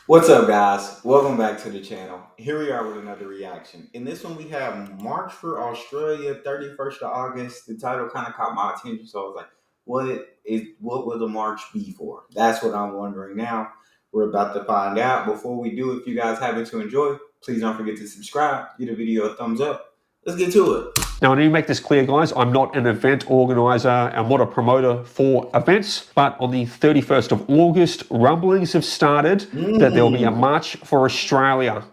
What's up, guys? Welcome back to the channel. Here we are with another reaction. In this one, we have March for Australia, 31st of August. The title kind of caught my attention, so I was like, what will the march be for? That's what I'm wondering now. We're about to find out. Before we do, if you guys happen to enjoy, please don't forget to subscribe, give the video a thumbs up. Let's get to it. Now, I need to make this clear, guys. I'm not an event organizer. I'm not a promoter for events. But on the 31st of August, rumblings have started that there will be a march for Australia.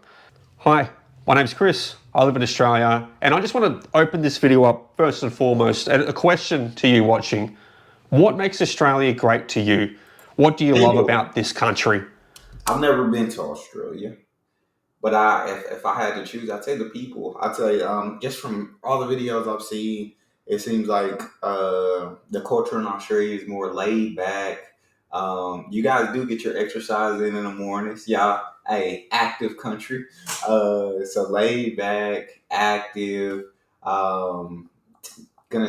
Hi, my name's Chris. I live in Australia. And I just want to open this video up first and foremost. And a question to you watching. What makes Australia great to you? What do you love about this country? I've never been to Australia. But if I had to choose, I'd say the people. I'd say just from all the videos I've seen, it seems like the culture in Australia is more laid back. You guys do get your exercise in the mornings. Y'all a active country, so laid back, active. Gonna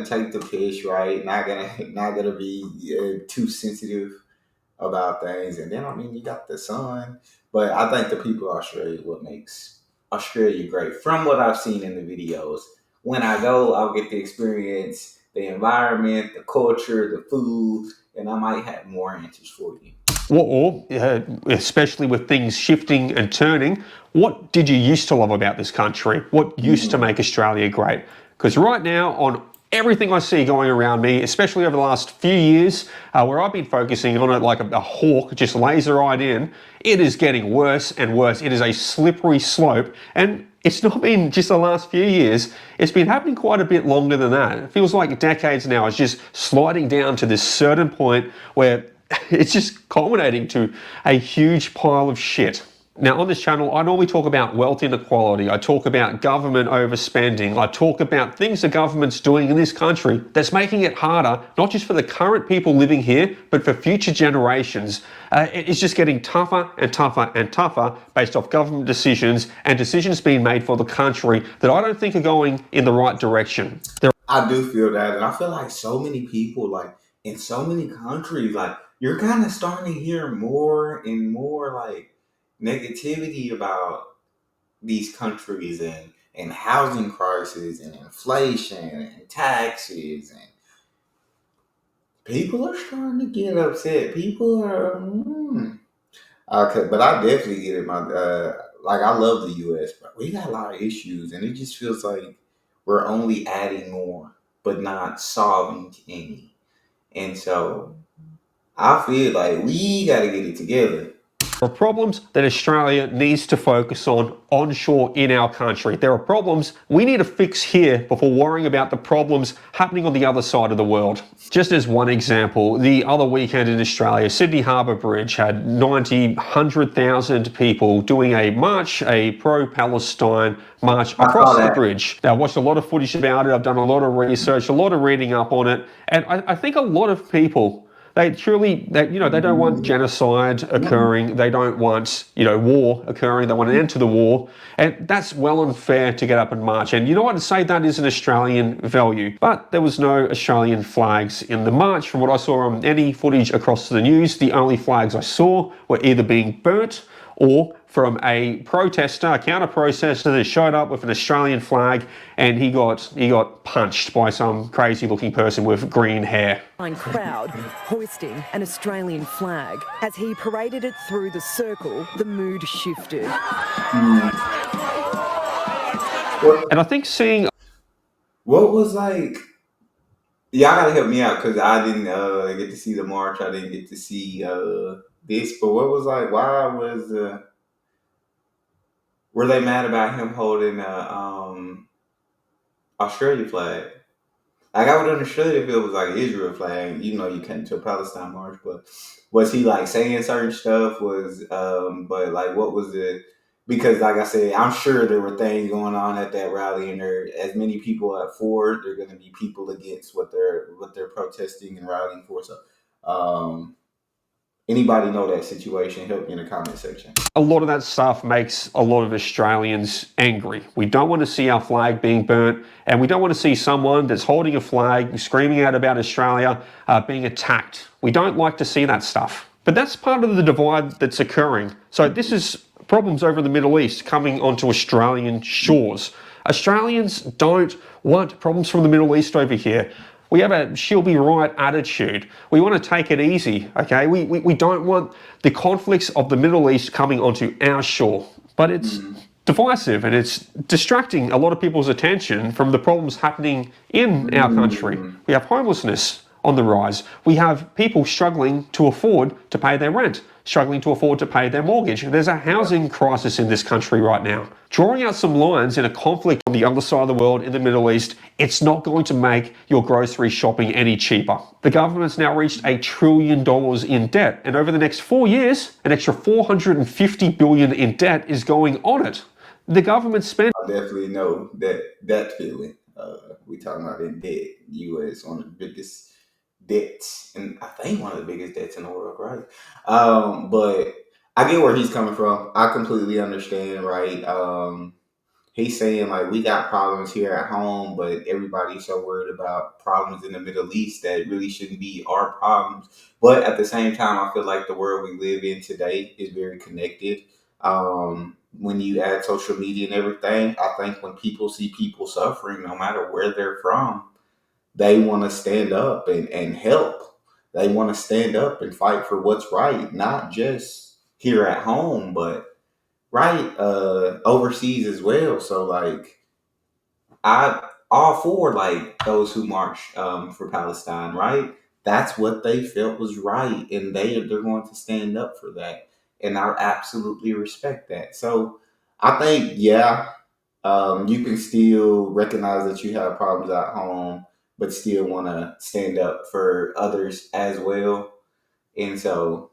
take the piss, right? Not gonna be too sensitive about things. And then, I mean, you got the sun. But I think the people of Australia, what makes Australia great. From what I've seen in the videos, when I go, I'll get to experience the environment, the culture, the food, and I might have more answers for you. Or, especially with things shifting and turning, what did you used to love about this country? What used to make Australia great? Because right now, on everything I see going around me, especially over the last few years, where I've been focusing on it like a hawk, just laser-eyed in, it is getting worse and worse. It is a slippery slope, and it's not been just the last few years. It's been happening quite a bit longer than that. It feels like decades now. It's just sliding down to this certain point where it's just culminating to a huge pile of shit. Now, on this channel, I normally talk about wealth inequality. I talk about government overspending. I talk about things the government's doing in this country that's making it harder, not just for the current people living here, but for future generations. It's just getting tougher and tougher and tougher based off government decisions and decisions being made for the country that I don't think are going in the right direction. I do feel that, and I feel like so many people, like in so many countries, like you're kind of starting to hear more and more like negativity about these countries and housing crisis and inflation and taxes, and people are starting to get upset. People are okay, but I definitely get it. My like I love the U.S., but we got a lot of issues, and it just feels like we're only adding more, but not solving any. And so I feel like we got to get it together. There are problems that Australia needs to focus on onshore in our country. There are problems we need to fix here before worrying about the problems happening on the other side of the world. Just as one example, the other weekend in Australia, Sydney Harbour Bridge had 100,000 people doing a march, a pro-Palestine march across the bridge. Now, I watched a lot of footage about it. I've done a lot of research, a lot of reading up on it. And I think a lot of people, they don't want genocide occurring. They don't want, war occurring. They want an end to the war. And that's well and fair to get up and march. And you know what? To say that is an Australian value. But there was no Australian flags in the march. From what I saw on any footage across the news, the only flags I saw were either being burnt or from a protester, a counter-protester that showed up with an Australian flag, and he got punched by some crazy-looking person with green hair. Crowd hoisting an Australian flag. As he paraded it through the circle, the mood shifted. And I think seeing what was like, y'all gotta help me out because I didn't get to see the march. I didn't get to see this, but what was like? Why was were they mad about him holding a Australia flag? Like I would understand if it was like an Israel flag, you can't to a Palestine march, but was he like saying certain stuff? But like what was it? Because like I said, I'm sure there were things going on at that rally, and there as many people at Ford, there are going to be people against what they're protesting and rallying for. So, anybody know that situation? Help me in the comment section. A lot of that stuff makes a lot of Australians angry. We don't want to see our flag being burnt, and we don't want to see someone that's holding a flag, screaming out about Australia, being attacked. We don't like to see that stuff. But that's part of the divide that's occurring. So this is problems over in the Middle East coming onto Australian shores. Australians don't want problems from the Middle East over here. We have a she'll be right attitude. We want to take it easy, okay? We don't want the conflicts of the Middle East coming onto our shore. But it's divisive and it's distracting a lot of people's attention from the problems happening in our country. We have homelessness on the rise. We have people struggling to afford to pay their rent, struggling to afford to pay their mortgage. There's a housing crisis in this country right now. Drawing out some lines in a conflict on the other side of the world in the Middle East, it's not going to make your grocery shopping any cheaper. The government's now reached $1 trillion in debt, and over the next 4 years, an extra $450 billion in debt is going on it. The government spent. I definitely know that feeling. We talking about in debt. U.S. one of the biggest debts, and I think one of the biggest debts in the world, right? But I get where he's coming from. I completely understand, right? He's saying like we got problems here at home, but everybody's so worried about problems in the Middle East that really shouldn't be our problems. But at the same time, I feel like the world we live in today is very connected. When you add social media and everything, I think when people see people suffering, no matter where they're from, they want to stand up and help. They want to stand up and fight for what's right, not just here at home, but right overseas as well. So like I all for like those who marched for Palestine, right? That's what they felt was right, and they're going to stand up for that, and I absolutely respect that. So I think you can still recognize that you have problems at home, but still want to stand up for others as well. And so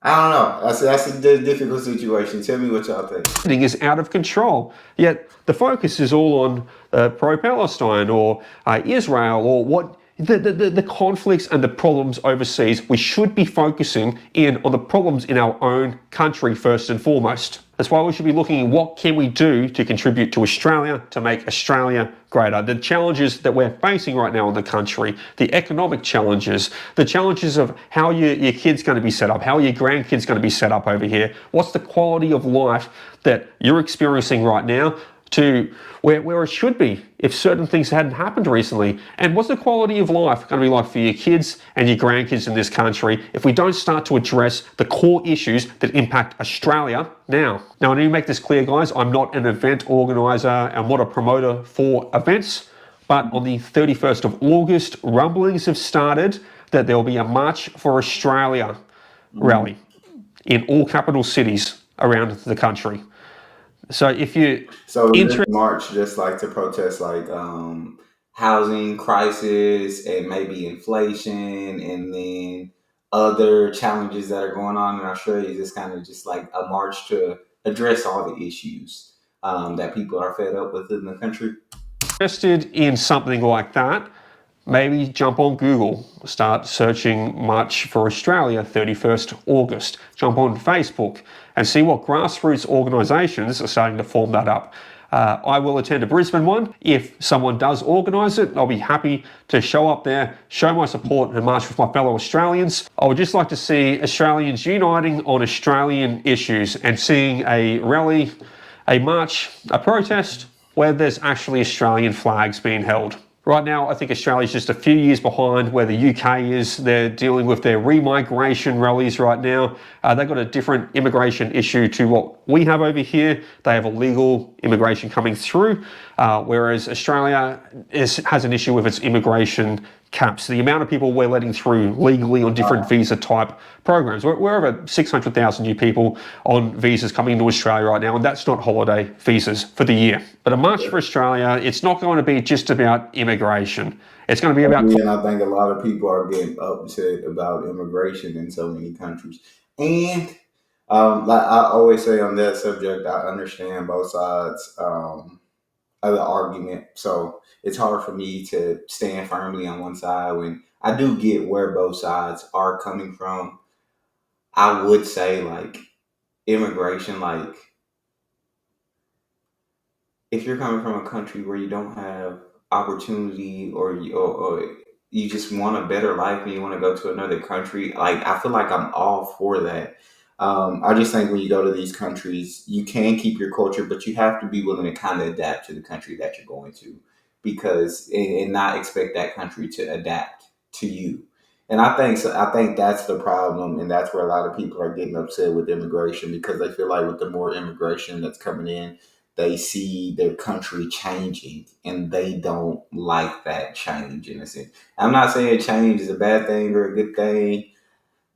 I don't know. That's a difficult situation. Tell me what y'all think. Is out of control. Yet the focus is all on pro-Palestine or Israel or what the conflicts and the problems overseas. We should be focusing in on the problems in our own country first and foremost. That's why we should be looking at what can we do to contribute to Australia, to make Australia greater. The challenges that we're facing right now in the country, the economic challenges, the challenges of how your kid's going to be set up, how your grandkids going to be set up over here, what's the quality of life that you're experiencing right now to where it should be if certain things hadn't happened recently. And what's the quality of life going to be like for your kids and your grandkids in this country if we don't start to address the core issues that impact Australia now? Now, I need to make this clear, guys. I'm not an event organizer. I'm not a promoter for events. But on the 31st of August, rumblings have started that there will be a March for Australia rally in all capital cities around the country. So if you March just like to protest like housing crisis and maybe inflation and then other challenges that are going on in Australia, is just kind of just like a march to address all the issues that people are fed up with in the country. interested in something like that, maybe jump on Google, start searching March for Australia 31st August. Jump on Facebook and see what grassroots organisations are starting to form that up. I will attend a Brisbane one. If someone does organise it, I'll be happy to show up there, show my support and march with my fellow Australians. I would just like to see Australians uniting on Australian issues and seeing a rally, a march, a protest where there's actually Australian flags being held. Right now, I think Australia's just a few years behind where the UK is. They're dealing with their remigration rallies right now. They've got a different immigration issue to what we have over here. They have illegal immigration coming through, whereas Australia has an issue with its immigration caps. The amount of people we're letting through legally on different visa type programs. We're over 600,000 new people on visas coming into Australia right now, and that's not holiday visas for the year. But a March for Australia, it's not going to be just about immigration. It's going to be about... And I think a lot of people are getting upset about immigration in so many countries. And like I always say on that subject, I understand both sides of the argument. So it's hard for me to stand firmly on one side when I do get where both sides are coming from. I would say like immigration, like if you're coming from a country where you don't have opportunity or you just want a better life and you want to go to another country, like I feel like I'm all for that. I just think when you go to these countries, you can keep your culture, but you have to be willing to kind of adapt to the country that you're going to, because and not expect that country to adapt to you. And I think so. I think that's the problem, and that's where a lot of people are getting upset with immigration, because they feel like with the more immigration that's coming in, they see their country changing, and they don't like that change in a sense. I'm not saying change is a bad thing or a good thing.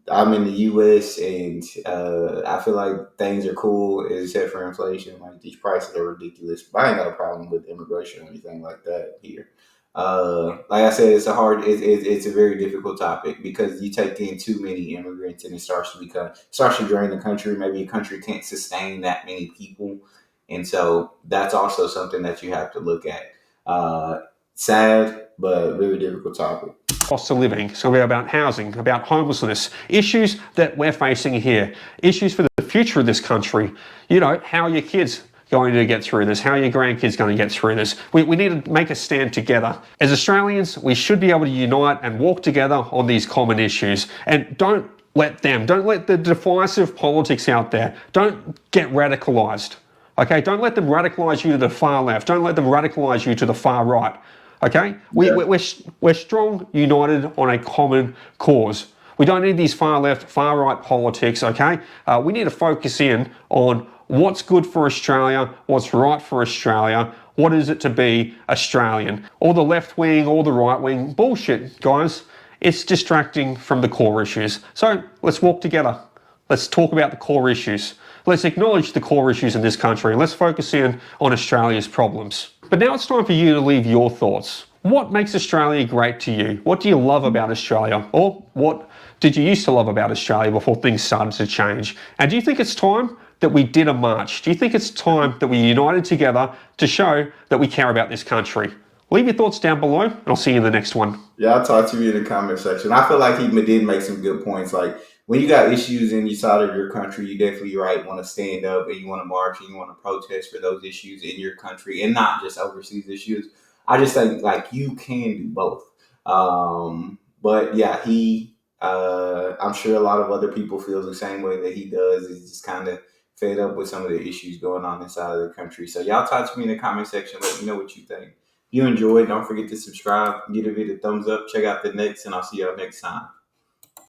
I'm in the U.S. and I feel like things are cool except for inflation. Like these prices are ridiculous. But I ain't got a problem with immigration or anything like that here. Like I said, it's a very difficult topic, because you take in too many immigrants and it starts to drain the country. Maybe a country can't sustain that many people, and so that's also something that you have to look at. Sad, but very difficult topic. Cost of living, it's going to be about housing, about homelessness, issues that we're facing here, issues for the future of this country. You know, how are your kids going to get through this? How are your grandkids going to get through this? We need to make a stand together. As Australians, we should be able to unite and walk together on these common issues. And don't let the divisive politics out there, don't get radicalised. Okay, don't let them radicalise you to the far left. Don't let them radicalise you to the far right. Okay, we're strong, united on a common cause. We don't need these far left, far right politics. Okay, we need to focus in on what's good for Australia, what's right for Australia. What is it to be Australian? All the left wing, all the right wing bullshit, guys. It's distracting from the core issues. So let's walk together. Let's talk about the core issues. Let's acknowledge the core issues in this country. Let's focus in on Australia's problems. But now it's time for you to leave your thoughts. What makes Australia great to you? What do you love about Australia? Or what did you used to love about Australia before things started to change? And do you think it's time that we did a march? Do you think it's time that we united together to show that we care about this country? Leave your thoughts down below, and I'll see you in the next one. Yeah, I'll talk to you in the comment section. I feel like he did make some good points. Like, when you got issues in your side of your country, you definitely want to stand up and you want to march and you want to protest for those issues in your country and not just overseas issues. I just think like you can do both. But yeah, I'm sure a lot of other people feel the same way that he does. He's just kind of fed up with some of the issues going on inside of the country. So y'all talk to me in the comment section. Let me know what you think. If you enjoyed, don't forget to subscribe, give the video a thumbs up, check out the next, and I'll see y'all next time.